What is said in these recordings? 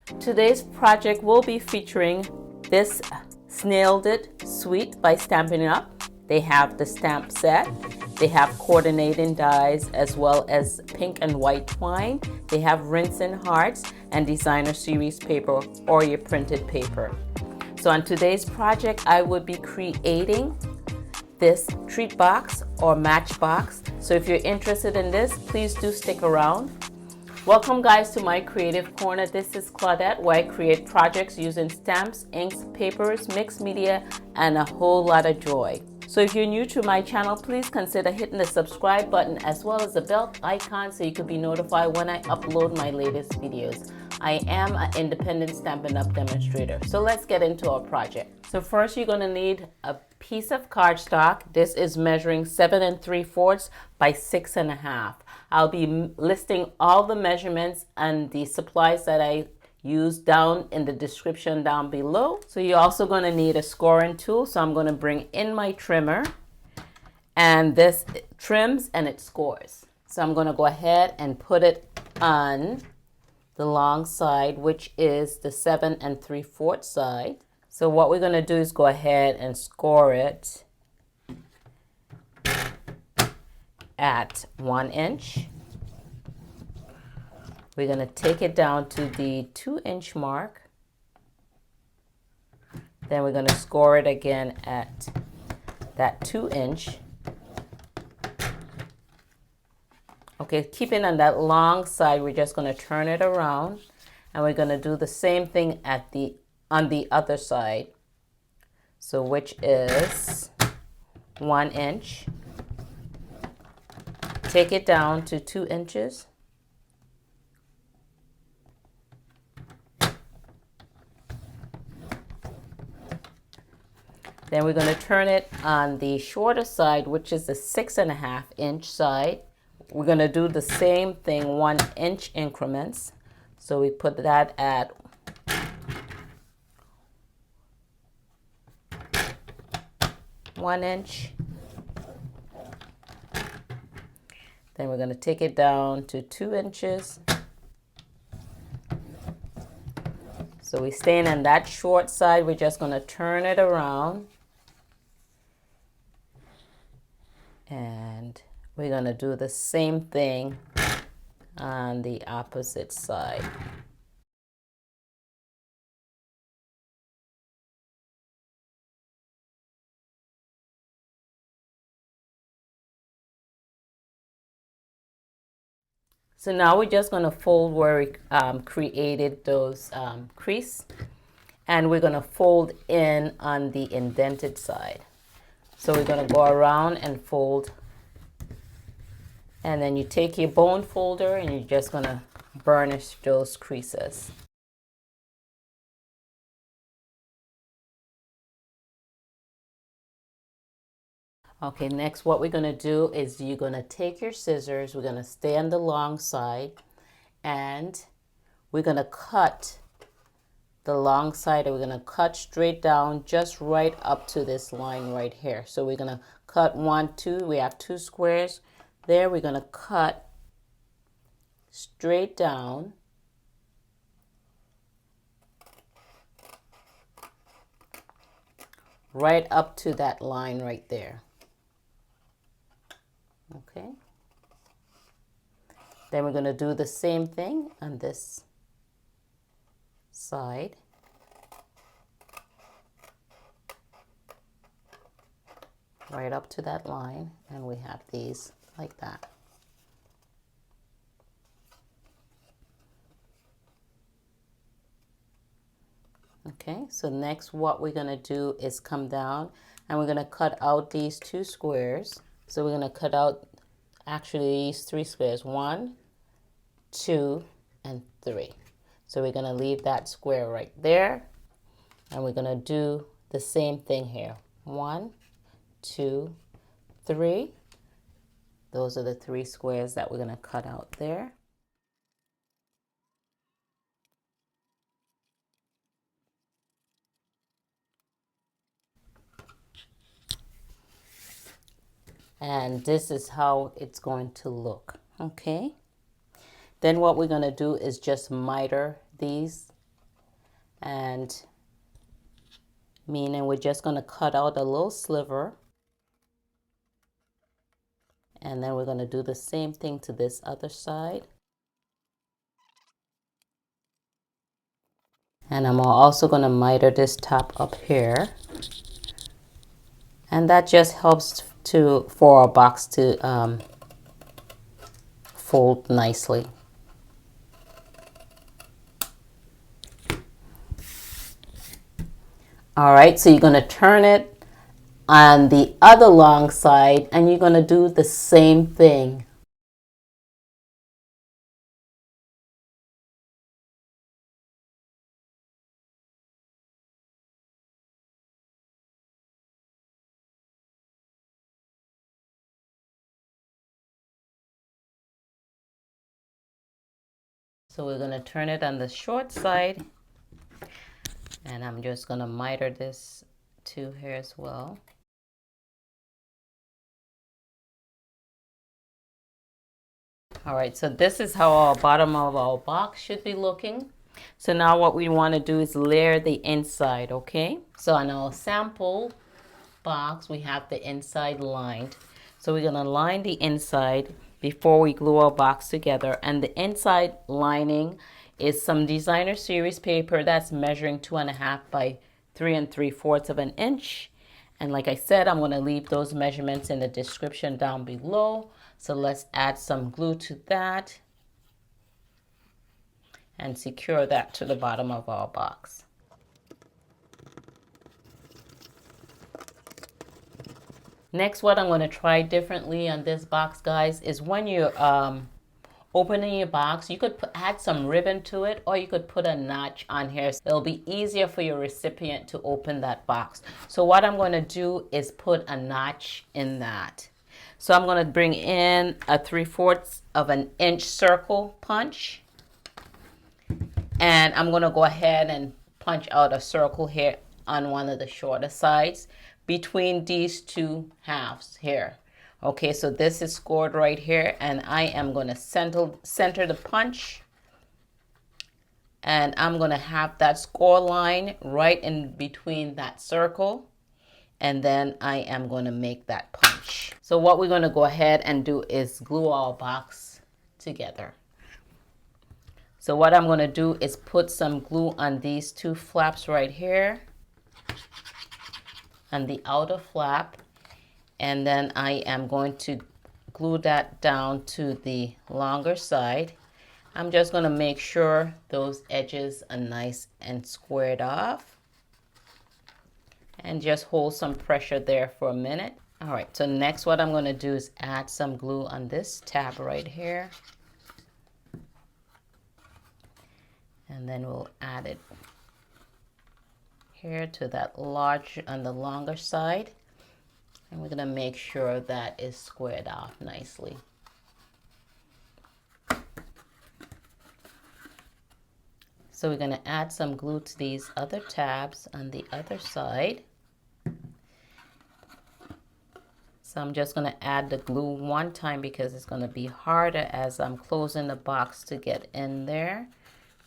Today's project will be featuring this Snailed It suite by Stampin' Up. They have the stamp set. They have coordinating dies as well as pink and white twine. They have rinse and hearts and designer series paper or your printed paper. So on today's project, I would be creating this treat box or matchbox. So if you're interested in this, please do stick around. Welcome guys to my creative corner. This is Claudette, where I create projects using stamps, inks, papers, mixed media, and a whole lot of joy. So if you're new to my channel, please consider hitting the subscribe button as well as the bell icon so you can be notified when I upload my latest videos. I am an independent Stampin' Up demonstrator. So let's get into our project. So first you're going to need a piece of cardstock. This is measuring 7 3/4 by 6 1/2. I'll be listing all the measurements and the supplies that I use down in the description down below. So you're also going to need a scoring tool. So I'm going to bring in my trimmer, and this trims and it scores. So I'm going to go ahead and put it on the long side, which is the 7 3/4 side. So what we're going to do is go ahead and score it at 1 inch. We're going to take it down to the 2-inch mark. Then we're going to score it again at that 2-inch. Okay, keeping on that long side, we're just going to turn it around, and we're going to do the same thing at on the other side. So which is 1 inch. Take it down to 2 inches. Then we're going to turn it on the shorter side, which is the 6 1/2 inch side. We're going to do the same thing, 1 inch increments. So we put that at 1 inch. Then we're going to take it down to 2 inches. So we're staying on that short side. We're just going to turn it around. And we're going to do the same thing on the opposite side. So now we're just going to fold where we created those crease, and we're going to fold in on the indented side. So we're going to go around and fold, and then you take your bone folder and you're just going to burnish those creases. Okay, next what we're going to do is you're going to take your scissors, we're going to stay on the long side, and we're going to cut the long side, and we're going to cut straight down just right up to this line right here. So we're going to cut 1, 2, we have 2 squares there. We're going to cut straight down right up to that line right there. Okay, then we're going to do the same thing on this side. Right up to that line, and we have these like that. Okay, so next what we're going to do is come down, and we're going to cut out these 2 squares. So we're going to cut out actually these 3 squares, 1, 2, and 3. So we're going to leave that square right there, and we're going to do the same thing here. 1, 2, 3. Those are the 3 squares that we're going to cut out there. And this is how it's going to look. Okay, then what we're going to do is just miter these and meaning we're just going to cut out a little sliver, and then we're going to do the same thing to this other side. And I'm also going to miter this top up here, and that just helps for our box to fold nicely. All right, so you're going to turn it on the other long side, and you're going to do the same thing. So we're going to turn it on the short side, and I'm just going to miter this too here as well. All right, so this is how our bottom of our box should be looking. So now what we want to do is layer the inside, okay? So on our sample box, we have the inside lined. So we're going to line the inside before we glue our box together. And the inside lining is some designer series paper that's measuring 2.5 by 3 3/4 of an inch. And like I said, I'm going to leave those measurements in the description down below. So let's add some glue to that and secure that to the bottom of our box. Next, what I'm going to try differently on this box, guys, is when you're opening your box, you could add some ribbon to it, or you could put a notch on here. So it'll be easier for your recipient to open that box. So what I'm going to do is put a notch in that. So I'm going to bring in a 3/4 of an inch circle punch, and I'm going to go ahead and punch out a circle here on one of the shorter sides between these two halves here. Okay, so this is scored right here, and I am going to center the punch, and I'm going to have that score line right in between that circle, and then I am going to make that punch. So what we're going to go ahead and do is glue our box together. So what I'm going to do is put some glue on these two flaps right here, on the outer flap, and then I am going to glue that down to the longer side. I'm just going to make sure those edges are nice and squared off, and just hold some pressure there for a minute. All right, so next what I'm going to do is add some glue on this tab right here, and then we'll add it here to that large on the longer side, and we're going to make sure that is squared off nicely. So we're going to add some glue to these other tabs on the other side. So I'm just going to add the glue one time because it's going to be harder as I'm closing the box to get in there.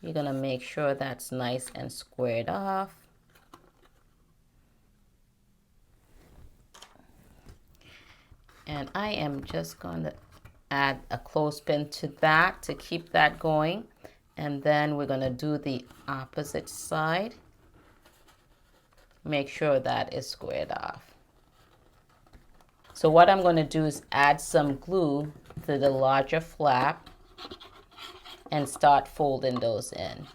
You're going to make sure that's nice and squared off. And I am just going to add a clothespin to that to keep that going. And then we're going to do the opposite side. Make sure that is squared off. So what I'm going to do is add some glue to the larger flap and start folding those in.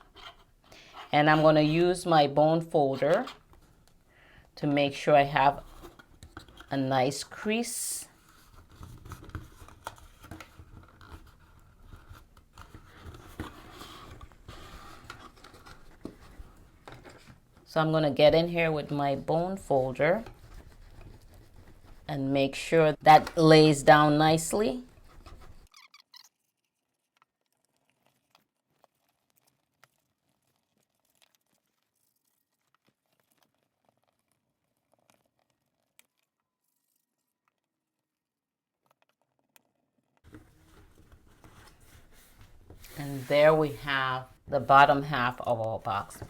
And I'm going to use my bone folder to make sure I have a nice crease. So I'm going to get in here with my bone folder and make sure that lays down nicely. And there we have the bottom half of our box.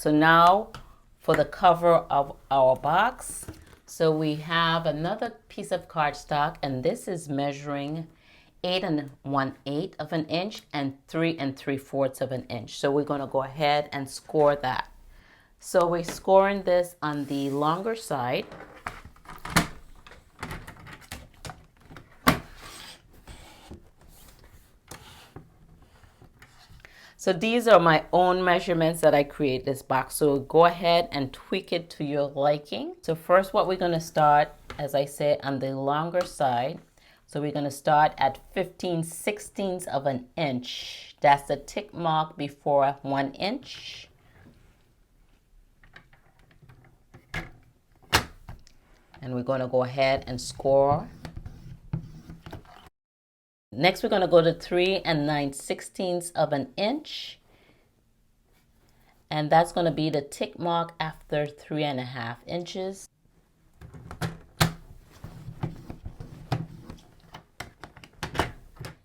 So now for the cover of our box. So we have another piece of cardstock, and this is measuring 8 1/8 of an inch and 3 3/4 of an inch. So we're going to go ahead and score that. So we're scoring this on the longer side. So these are my own measurements that I create this box. So go ahead and tweak it to your liking. So first what we're going to start, as I said, on the longer side. So we're going to start at 15/16 of an inch. That's the tick mark before 1 inch. And we're going to go ahead and score. Next, we're going to go to 3 9/16 of an inch. And that's going to be the tick mark after 3 1/2 inches.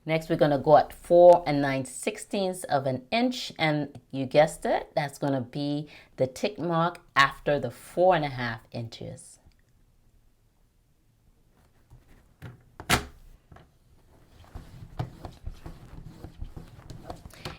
Next, we're going to go at 4 9/16 of an inch. And you guessed it, that's going to be the tick mark after the 4 1/2 inches.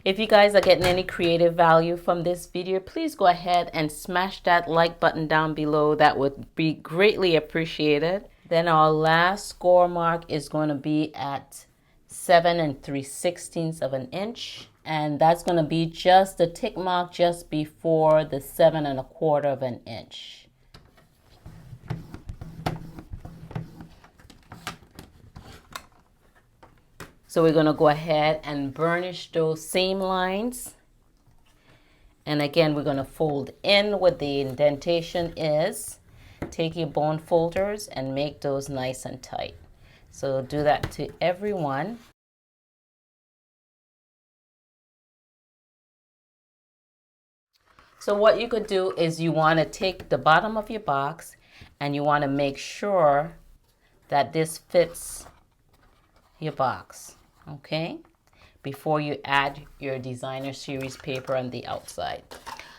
If you guys are getting any creative value from this video, please go ahead and smash that like button down below. That would be greatly appreciated. Then our last score mark is going to be at 7 3/16 of an inch. And that's going to be just the tick mark just before the 7 1/4 of an inch. So we're going to go ahead and burnish those same lines. And again, we're going to fold in where the indentation is. Take your bone folders and make those nice and tight. So do that to every one. So what you could do is you want to take the bottom of your box and you want to make sure that this fits your box. Okay, before you add your designer series paper on the outside.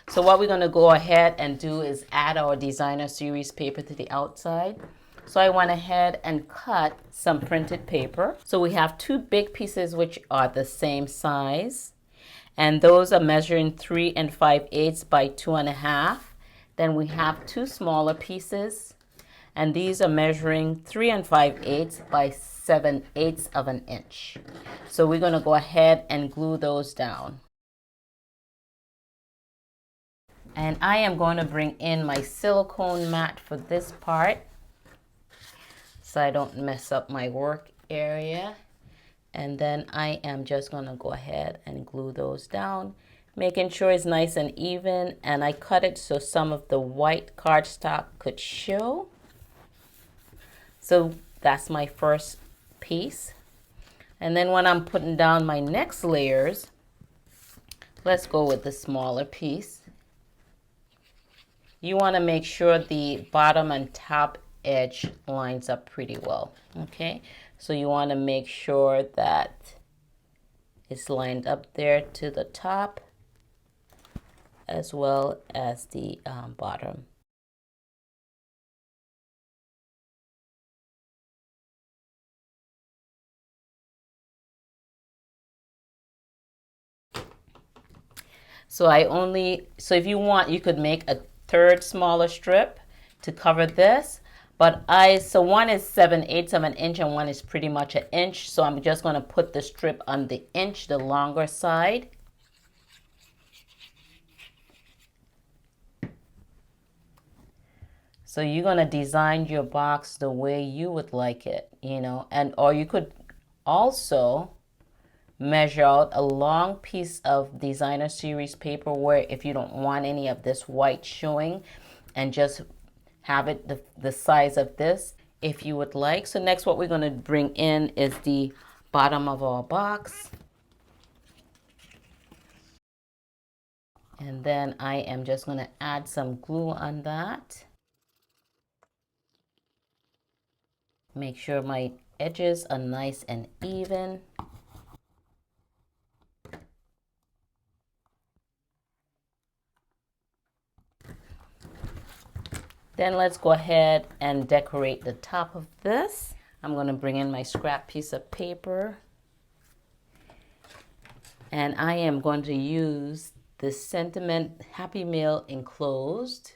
So what we're going to go ahead and do is add our designer series paper to the outside. So I went ahead and cut some printed paper. So we have 2 big pieces which are the same size, and those are measuring 3 5/8 by 2 1/2. Then we have 2 smaller pieces, and these are measuring 3 5/8 by 7/8 of an inch. So we're going to go ahead and glue those down. And I am going to bring in my silicone mat for this part so I don't mess up my work area. And then I am just going to go ahead and glue those down, making sure it's nice and even. And I cut it so some of the white cardstock could show. So that's my first piece. And then when I'm putting down my next layers, let's go with the smaller piece. You want to make sure the bottom and top edge lines up pretty well. Okay, so you want to make sure that it's lined up there to the top as well as the bottom. So if you want, you could make a third smaller strip to cover this. But so one is 7/8 of an inch and one is pretty much an inch. So I'm just going to put the strip on the inch, the longer side. So you're going to design your box the way you would like it, you know, or you could also measure out a long piece of designer series paper where if you don't want any of this white showing, and just have it the size of this if you would like. So next what we're going to bring in is the bottom of our box. And then I am just going to add some glue on that. Make sure my edges are nice and even. Then let's go ahead and decorate the top of this. I'm going to bring in my scrap piece of paper. And I am going to use the Sentiment Happy Mail enclosed.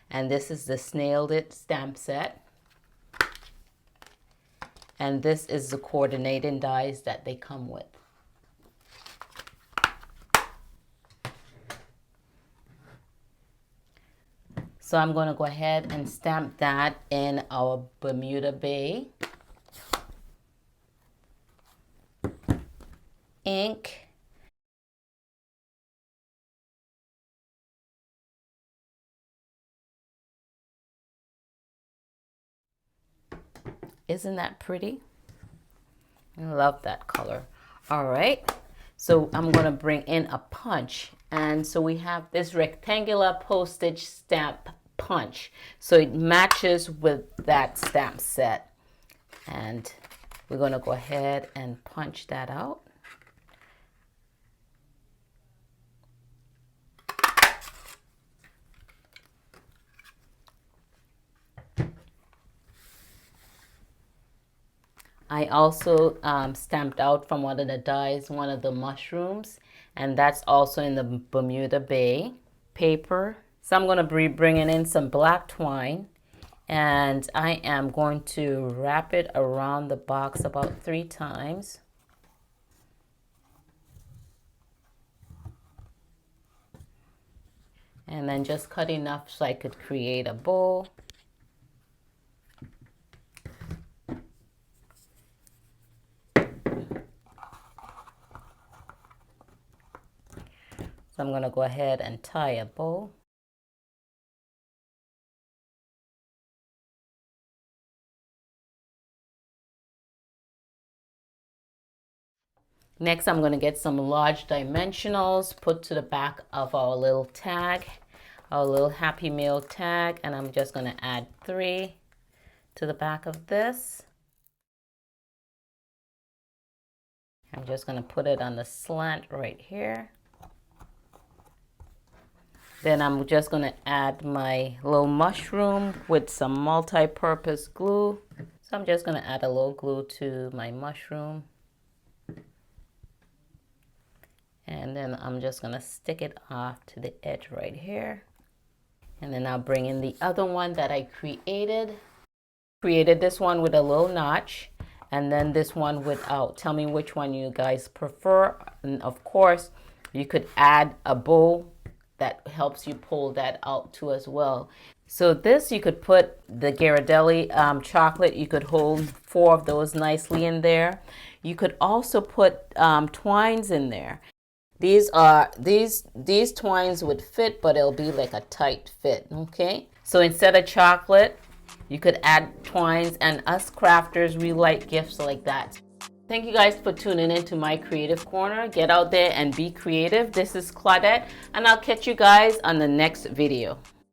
And this is the Snailed It stamp set. And this is the coordinating dies that they come with. So I'm going to go ahead and stamp that in our Bermuda Bay ink. Isn't that pretty? I love that color. All right, so I'm going to bring in a punch. And so we have this rectangular postage stamp punch. So it matches with that stamp set. And we're going to go ahead and punch that out. I also stamped out from one of the dies one of the mushrooms, and that's also in the Bermuda Bay paper. So I'm going to be bringing in some black twine, and I am going to wrap it around the box about 3 times. And then just cut enough so I could create a bow. So I'm going to go ahead and tie a bow. Next, I'm going to get some large dimensionals, put to the back of our little tag, our little Happy Meal tag, and I'm just going to add 3 to the back of this. I'm just going to put it on the slant right here. Then I'm just going to add my little mushroom with some multi-purpose glue. So I'm just going to add a little glue to my mushroom. And then I'm just going to stick it off to the edge right here. And then I'll bring in the other one that I created. Created this one with a little notch, and then this one without. Tell me which one you guys prefer. And of course, you could add a bow that helps you pull that out too as well. So this, you could put the Ghirardelli chocolate. You could hold 4 of those nicely in there. You could also put twines in there. These twines would fit, but it'll be like a tight fit, okay? So instead of chocolate, you could add twines, and us crafters, we like gifts like that. Thank you guys for tuning in to my creative corner. Get out there and be creative. This is Claudette, and I'll catch you guys on the next video.